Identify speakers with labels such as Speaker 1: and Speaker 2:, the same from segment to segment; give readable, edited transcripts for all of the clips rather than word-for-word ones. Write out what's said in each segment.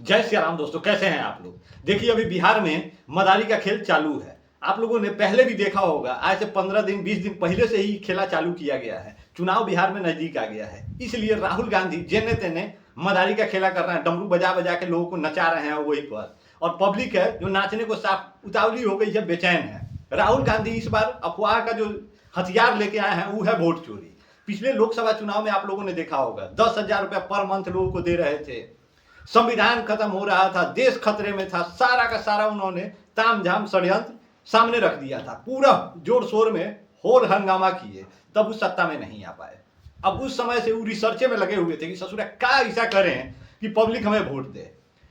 Speaker 1: जय श्री राम दोस्तों, कैसे हैं आप लोग। देखिए, अभी बिहार में मदारी का खेल चालू है। आप लोगों ने पहले भी देखा होगा, आज से 15 दिन 20 दिन पहले से ही खेला चालू किया गया है। चुनाव बिहार में नजदीक आ गया है, इसलिए राहुल गांधी जेने तेने मदारी का खेला कर रहे हैं। डमरू बजा बजा के लोगों को नचा रहे हैं वही पर, और पब्लिक है जो नाचने को साफ उतावली हो गई है, बेचैन है। राहुल गांधी इस बार अफवाह का जो हथियार लेके आए हैं वो है वोट चोरी। पिछले लोकसभा चुनाव में आप लोगों ने देखा होगा, 10,000 रुपया पर मंथ लोगों को दे रहे थे। संविधान खत्म हो रहा था, देश खतरे में था, सारा का सारा उन्होंने तामझाम षड्यंत्र सामने रख दिया था। पूरा जोर शोर में होर हंगामा किए, तब उस सत्ता में नहीं आ पाए। अब उस समय से वो रिसर्चे में लगे हुए थे कि ससुरा क्या ऐसा करें कि पब्लिक हमें वोट दे।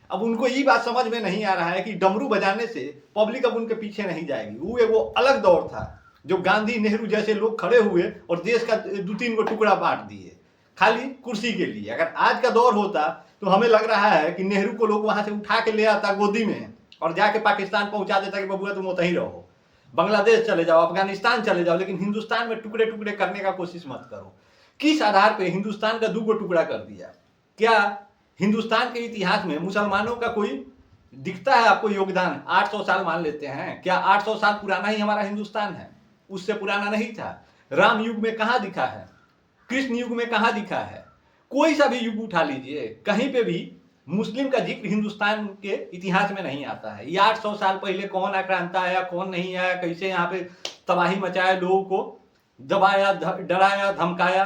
Speaker 1: अब उनको ये बात समझ में नहीं आ रहा है कि डमरू बजाने से पब्लिक अब उनके पीछे नहीं जाएगी। वो अलग दौर था जो गांधी नेहरू जैसे लोग खड़े हुए और देश का 2-3 को टुकड़ा बांट दिए खाली कुर्सी के लिए। अगर आज का दौर होता तो हमें लग रहा है कि नेहरू को लोग वहां से उठा के ले आता गोदी में और जाके पाकिस्तान पहुंचा देता कि बबुआ तुम उतहीं रहो, बांग्लादेश चले जाओ, अफगानिस्तान चले जाओ, लेकिन हिंदुस्तान में टुकड़े टुकड़े करने का कोशिश मत करो। किस आधार पे हिंदुस्तान का 2 टुकड़ा कर दिया? क्या हिंदुस्तान के इतिहास में मुसलमानों का कोई दिखता है आपको योगदान? 800 साल मान लेते हैं, क्या 800 साल पुराना ही हमारा हिंदुस्तान है? उससे पुराना नहीं था। राम युग में कहां दिखा है? कृष्ण युग में कहां दिखा है? कोई सा भी युग उठा लीजिए, कहीं पे भी मुस्लिम का जिक्र हिंदुस्तान के इतिहास में नहीं आता है। ये 800 साल पहले कौन आक्रांता आया, कौन नहीं आया, कैसे यहाँ पे तबाही मचाया, लोगों को दबाया, डराया, धमकाया,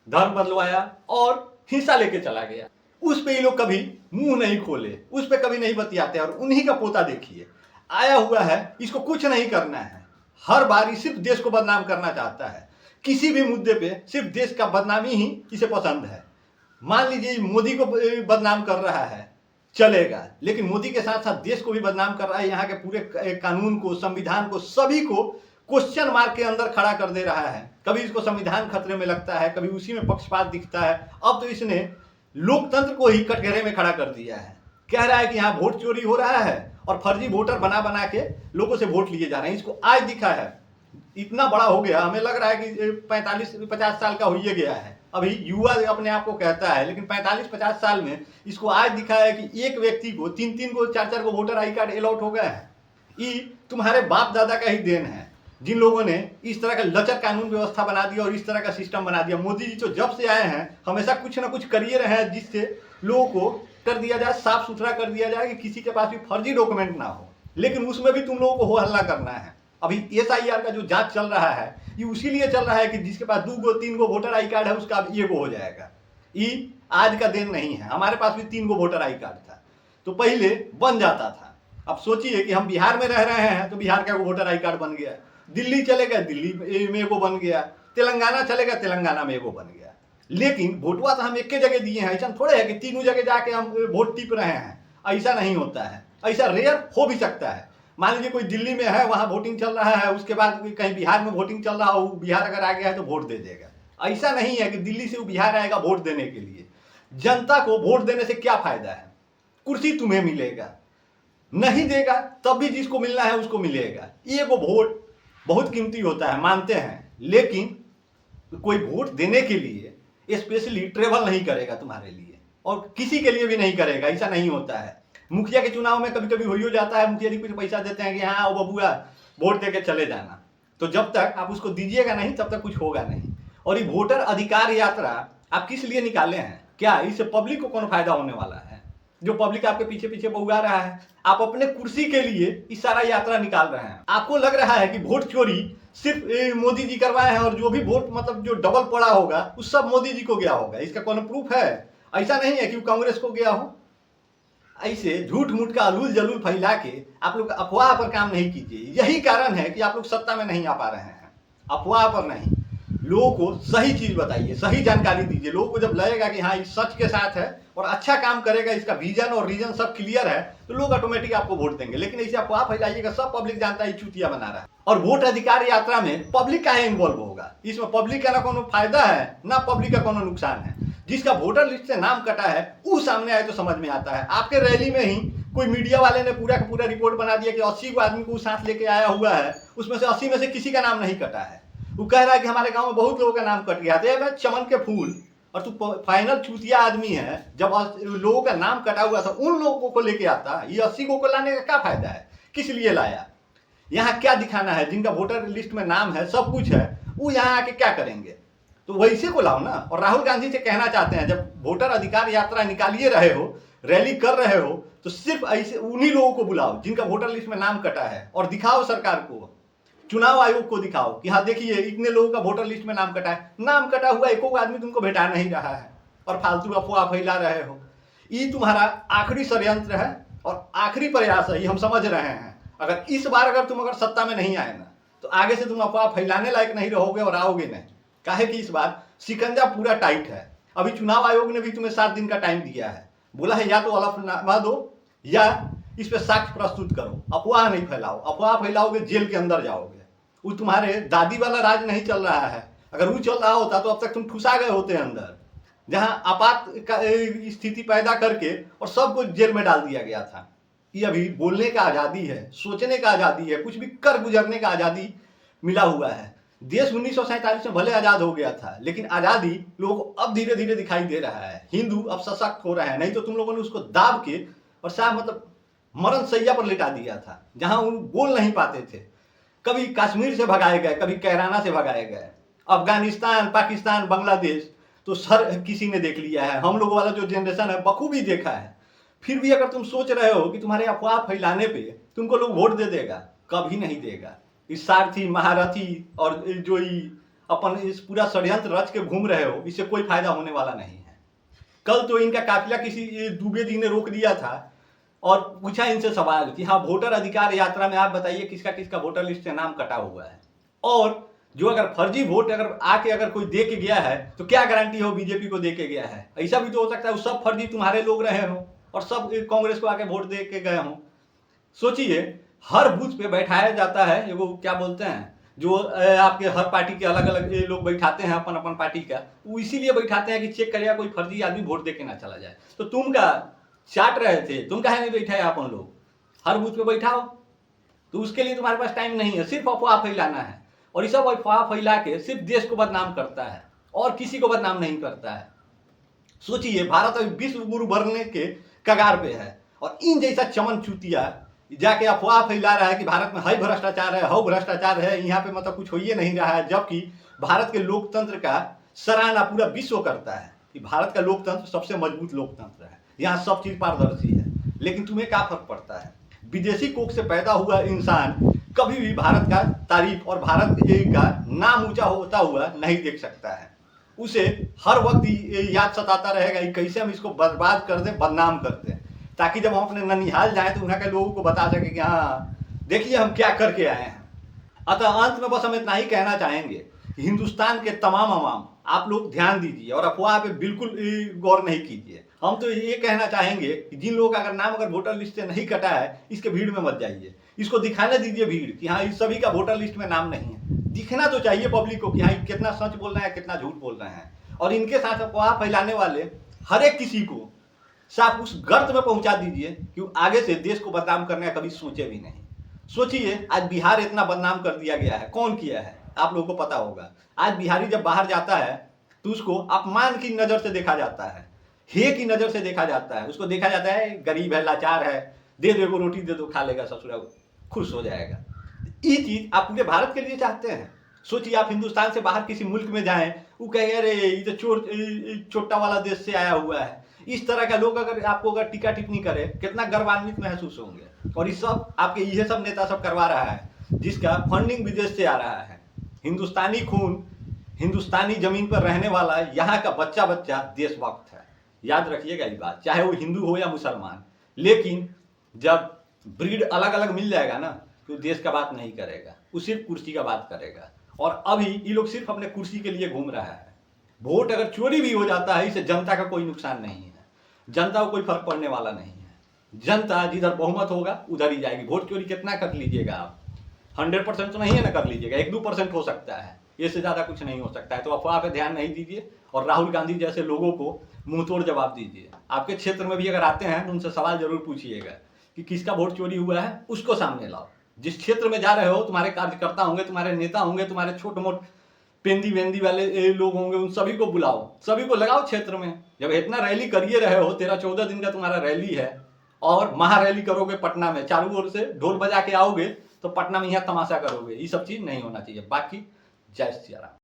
Speaker 1: धर्म बदलवाया और हिंसा लेके चला गया, उस पे ये लोग कभी मुंह नहीं खोले, उस पे कभी नहीं बतियाते। और उन्हीं का पोता देखिए आया हुआ है, इसको कुछ नहीं करना है। हर बार सिर्फ देश को बदनाम करना चाहता है, किसी भी मुद्दे पे सिर्फ देश का बदनामी ही इसे पसंद है। मान लीजिए मोदी को बदनाम कर रहा है, चलेगा, लेकिन मोदी के साथ साथ देश को भी बदनाम कर रहा है। यहाँ के पूरे कानून को, संविधान को, सभी को क्वेश्चन मार्क के अंदर खड़ा कर दे रहा है। कभी इसको संविधान खतरे में लगता है, कभी उसी में पक्षपात दिखता है। अब तो इसने लोकतंत्र को ही कटघरे में खड़ा कर दिया है। कह रहा है कि यहाँ वोट चोरी हो रहा है और फर्जी वोटर बना बना के लोगों से वोट लिए जा रहे हैं। इसको आज दिखा है, इतना बड़ा हो गया, हमें लग रहा है कि 45-50 साल का हो ही गया है। अभी युवा अपने आप को कहता है, लेकिन 45-50 साल में इसको आज दिखा है कि एक व्यक्ति को 3-3 को 4-4 को वोटर आई कार्ड अलॉट हो गया है। ये तुम्हारे बाप दादा का ही देन है, जिन लोगों ने इस तरह का लचर कानून व्यवस्था बना दिया और इस तरह का सिस्टम बना दिया। मोदी जी तो जब से आए हैं हमेशा कुछ ना कुछ करिए रहे हैं, जिससे लोगों को कर दिया जाए, साफ सुथरा कर दिया जाए कि किसी के पास भी फर्जी डॉक्यूमेंट ना हो। लेकिन उसमें भी तुम लोगों को हो हल्ला करना है। अभी SIR का जो जांच चल रहा है ये उसी लिए चल रहा है कि जिसके पास 2 3 वोटर आई कार्ड है उसका अब ये हो जाएगा। ये आज का दिन नहीं है, हमारे पास भी 3 वोटर आई कार्ड था तो पहले बन जाता था। अब सोचिए कि हम बिहार में रह रहे हैं तो बिहार का वोटर आई कार्ड बन गया, दिल्ली चलेगा दिल्ली में एगो बन गया, तेलंगाना चलेगा तेलंगाना में एगो बन गया। लेकिन वोटवा तो हम एक के जगह दिए हैं, ऐसा थोड़े है कि तीनों जगह जाके हम वोट टिप रहे हैं। ऐसा नहीं होता है, ऐसा रेयर हो भी सकता है। मान लीजिए कोई दिल्ली में है, वहां वोटिंग चल रहा है, उसके बाद कहीं बिहार में वोटिंग चल रहा हो, बिहार अगर आ गया है तो वोट दे देगा। ऐसा नहीं है कि दिल्ली से वो बिहार आएगा वोट देने के लिए। जनता को वोट देने से क्या फायदा है? कुर्सी तुम्हें मिलेगा, नहीं देगा तब भी जिसको मिलना है उसको मिलेगा। ये वो वोट बहुत कीमती होता है, मानते हैं, लेकिन कोई वोट देने के लिए स्पेशली ट्रेवल नहीं करेगा तुम्हारे लिए और किसी के लिए भी नहीं करेगा, ऐसा नहीं होता है। मुखिया के चुनाव में कभी कभी हो जाता है, मुखिया जी कुछ पैसा देते हैं कि हाँ वो बबुआ वोट दे के चले जाना, तो जब तक आप उसको दीजिएगा नहीं तब तक कुछ होगा नहीं। और ये वोटर अधिकार यात्रा आप किस लिए निकाले हैं? क्या इससे पब्लिक को कौन फायदा होने वाला है? जो पब्लिक आपके पीछे पीछे बहुगा रहा है, आप अपने कुर्सी के लिए इस सारा यात्रा निकाल रहे हैं। आपको लग रहा है कि वोट चोरी सिर्फ मोदी जी करवाए हैं और जो भी वोट मतलब जो डबल पड़ा होगा उस सब मोदी जी को गया होगा। इसका कौन प्रूफ है? ऐसा नहीं है कि कांग्रेस को गया हो। ऐसे झूठ मूठ का अलूल जलूल फैला के आप लोग अफवाह पर काम नहीं कीजिए। यही कारण है कि आप लोग सत्ता में नहीं आ पा रहे हैं। अफवाह पर नहीं, लोगों को सही चीज बताइए, सही जानकारी दीजिए। लोगों को जब लगेगा कि हाँ इस सच के साथ है और अच्छा काम करेगा, इसका विजन और रीजन सब क्लियर है, तो लोग ऑटोमेटिक आपको वोट देंगे। लेकिन ऐसे अफवाह फैलाइएगा, सब पब्लिक जानता है चूतिया बना रहा है। और वोट अधिकार यात्रा में पब्लिक का इन्वॉल्व होगा, इसमें पब्लिक का ना कोनो फायदा है ना पब्लिक का कोनो नुकसान है। जिसका वोटर लिस्ट से नाम कटा है वो सामने आए तो समझ में आता है। आपके रैली में ही कोई मीडिया वाले ने पूरा का पूरा रिपोर्ट बना दिया कि 80 को आदमी को साथ लेके आया हुआ है, उसमें से 80 में से किसी का नाम नहीं कटा है। वो कह रहा है कि हमारे गांव में बहुत लोगों का नाम कट गया था। चमन के फूल और तू फाइनल चूतिया आदमी है। जब लोगों का नाम कटा हुआ था उन लोगों को लेके आता, ये 80 को लाने का क्या फायदा है, किस लिए लाया? यहाँ क्या दिखाना है? जिनका वोटर लिस्ट में नाम है, सब कुछ है, वो यहाँ आके क्या करेंगे? तो वैसे को लाओ ना। और राहुल गांधी से कहना चाहते हैं, जब वोटर अधिकार यात्रा निकालिए रहे हो, रैली कर रहे हो, तो सिर्फ ऐसे उन्हीं लोगों को बुलाओ जिनका वोटर लिस्ट में नाम कटा है, और दिखाओ सरकार को, चुनाव आयोग को दिखाओ कि हाँ देखिए इतने लोगों का वोटर लिस्ट में नाम कटा है। नाम कटा हुआ एको आदमी तुमको भेटा नहीं रहा है और फालतू अफवाह फैला रहे हो। ये तुम्हारा आखिरी षड्यंत्र है और आखिरी प्रयास है, ये हम समझ रहे हैं। अगर इस बार तुम सत्ता में नहीं आए ना, तो आगे से तुम अफवाह फैलाने लायक नहीं रहोगे और आओगे नहीं। काहे कि इस बार शिकंजा पूरा टाइट है। अभी चुनाव आयोग ने भी तुम्हें 7 दिन का टाइम दिया है, बोला है या तो हलफनामा दो या इस पे साक्ष्य प्रस्तुत करो। अफवाह नहीं फैलाओ, अफवाह फैलाओगे जेल के अंदर जाओगे। वो तुम्हारे दादी वाला राज नहीं चल रहा है। अगर वो चल रहा होता तो अब तक तुम ठुसा गए होते अंदर, जहां आपात स्थिति पैदा करके और सबको जेल में डाल दिया गया था। ये अभी बोलने का आज़ादी है, सोचने का आज़ादी है, कुछ भी कर गुजरने का आज़ादी मिला हुआ है। देश 1947 में भले आज़ाद हो गया था, लेकिन आज़ादी लोगों को अब धीरे धीरे दिखाई दे रहा है। हिंदू अब सशक्त हो रहा है, नहीं तो तुम लोगों ने उसको दाब के और शायद मतलब मरण सैया पर लिटा दिया था, जहां वो बोल नहीं पाते थे। कभी कश्मीर से भगाए गए, कभी कैराना से भगाए गए, अफगानिस्तान, पाकिस्तान, बांग्लादेश तो सर किसी ने देख लिया है। हम लोगों वाला जो जनरेशन है बखूबी देखा है। फिर भी अगर तुम सोच रहे हो कि तुम्हारे अफवाह फैलाने पे तुमको लोग वोट दे देगा, कभी नहीं देगा। इस सारथी, महारथी और जो अपन इस पूरा षड्यंत्र रच के घूम रहे हो, इससे कोई फायदा होने वाला नहीं है। कल तो इनका काफिला किसी दुबे जी ने रोक दिया था और पूछा इनसे सवाल कि हाँ वोटर अधिकार यात्रा में आप बताइए किसका किसका वोटर लिस्ट से नाम कटा हुआ है। और जो अगर फर्जी वोट अगर आके अगर कोई दे के गया है तो क्या गारंटी हो बीजेपी को दे के गया है? ऐसा भी तो हो सकता है वो सब फर्जी तुम्हारे लोग रहे हो और सब कांग्रेस को आके वोट दे के गए हो। सोचिए, हर बूथ पे बैठाया जाता है, वो क्या बोलते हैं जो आपके हर पार्टी के अलग अलग लोग बैठाते हैं अपन अपन पार्टी का, वो इसीलिए बैठाते हैं कि चेक करेगा कोई फर्जी आदमी वोट दे के ना चला जाए। तो तुम का चाट रहे थे, तुम कहे नहीं बैठाए अपन लोग, हर बूथ पे बैठाओ। तो उसके लिए तुम्हारे पास टाइम नहीं है, सिर्फ अफवाह फैलाना है। और ये सब अफवाह फैला के सिर्फ देश को बदनाम करता है और किसी को बदनाम नहीं करता है। सोचिए, भारत अभी विश्व गुरु बनने के कगार पे है और इन जैसा चमन चूतिया जाके अफवाह फैला रहा है कि भारत में हाई भ्रष्टाचार है, हाउ भ्रष्टाचार है, यहाँ पे मतलब कुछ हो ही नहीं रहा है। जबकि भारत के लोकतंत्र का सराहना पूरा विश्व करता है कि भारत का लोकतंत्र सबसे मजबूत लोकतंत्र है, यहाँ सब चीज पारदर्शी है। लेकिन तुम्हें क्या फर्क पड़ता है? विदेशी कोख से पैदा हुआ इंसान कभी भी भारत का तारीफ और भारत का नाम ऊंचा होता हुआ नहीं देख सकता है। उसे हर वक्त याद सताता रहेगा कि कैसे हम इसको बर्बाद कर दें, बदनाम कर दें, ताकि जब हम अपने ननिहाल जाएं तो वहाँ के लोगों को बता सके कि हाँ देखिए हम क्या करके आए हैं। अतः अंत में बस हम इतना ही कहना चाहेंगे कि हिंदुस्तान के तमाम अवाम आप लोग ध्यान दीजिए और अफवाह पे बिल्कुल गौर नहीं कीजिए। हम तो ये कहना चाहेंगे कि जिन लोगों का अगर नाम अगर वोटर लिस्ट से नहीं कटा है, इसके भीड़ में मत जाइए, इसको दिखाने दीजिए भीड़ कि हाँ इस सभी का वोटर लिस्ट में नाम नहीं है। दिखना तो चाहिए पब्लिक को कि हाँ कितना सच बोल रहे हैं, कितना झूठ बोल रहे हैं। और इनके साथ अफवाह फैलाने वाले हर एक किसी को साफ उस गर्त में पहुंचा दीजिए कि वो आगे से देश को बदनाम करने का कभी सोचे भी नहीं। सोचिए, आज बिहार इतना बदनाम कर दिया गया है, कौन किया है आप लोगों को पता होगा। आज बिहारी जब बाहर जाता है तो उसको अपमान की नजर से देखा जाता है, हे की नजर से देखा जाता है। उसको देखा जाता है गरीब है, लाचार है, दे दो को रोटी दे दो, खा लेगा, ससुरा खुश हो जाएगा। ये चीज आप पूरे भारत के लिए चाहते हैं? सोचिए, आप हिंदुस्तान से बाहर किसी मुल्क में जाएं, वो कहेंगे अरे ये तो छोटा वाला देश से आया हुआ है। इस तरह का लोग अगर आपको अगर टीका टिप्पणी करे, कितना गर्वान्वित महसूस होंगे। और ये सब आपके ये सब नेता सब करवा रहा है, जिसका फंडिंग विदेश से आ रहा है। हिंदुस्तानी खून, हिंदुस्तानी जमीन पर रहने वाला यहाँ का बच्चा बच्चा देशभक्त है। याद रखिएगा ये बात, चाहे वो हिंदू हो या मुसलमान। लेकिन जब ब्रीड अलग अलग मिल जाएगा ना, तो देश का बात नहीं करेगा, वो सिर्फ कुर्सी का बात करेगा। और अभी ये लोग सिर्फ अपने कुर्सी के लिए घूम रहा है। वोट अगर चोरी भी हो जाता है, इससे जनता का कोई नुकसान नहीं है, जनता को कोई फर्क पड़ने वाला नहीं है। जनता जिधर बहुमत होगा उधर ही जाएगी। वोट चोरी कितना कर लीजिएगा आप, 100% तो नहीं है ना कर लीजिएगा, 1-2% हो सकता है, इससे ज्यादा कुछ नहीं हो सकता है। तो अफवाह पे ध्यान नहीं दीजिए और राहुल गांधी जैसे लोगों को मुंह तोड़ जवाब दीजिए। आपके क्षेत्र में भी अगर आते हैं तो उनसे सवाल जरूर पूछिएगा कि किसका वोट चोरी हुआ है, उसको सामने लाओ। जिस क्षेत्र में जा रहे हो, तुम्हारे कार्यकर्ता होंगे, तुम्हारे नेता होंगे, तुम्हारे छोटे मोटे पेंदी वेंदी वाले ये लोग होंगे, उन सभी को बुलाओ, सभी को लगाओ क्षेत्र में। जब इतना रैली करिए रहे हो, 13-14 दिन का तुम्हारा रैली है और महारैली करोगे पटना में, चारों ओर से ढोल बजा के आओगे तो पटना में यहाँ तमाशा करोगे। ये सब चीज नहीं होना चाहिए। बाकी जय श्री राम।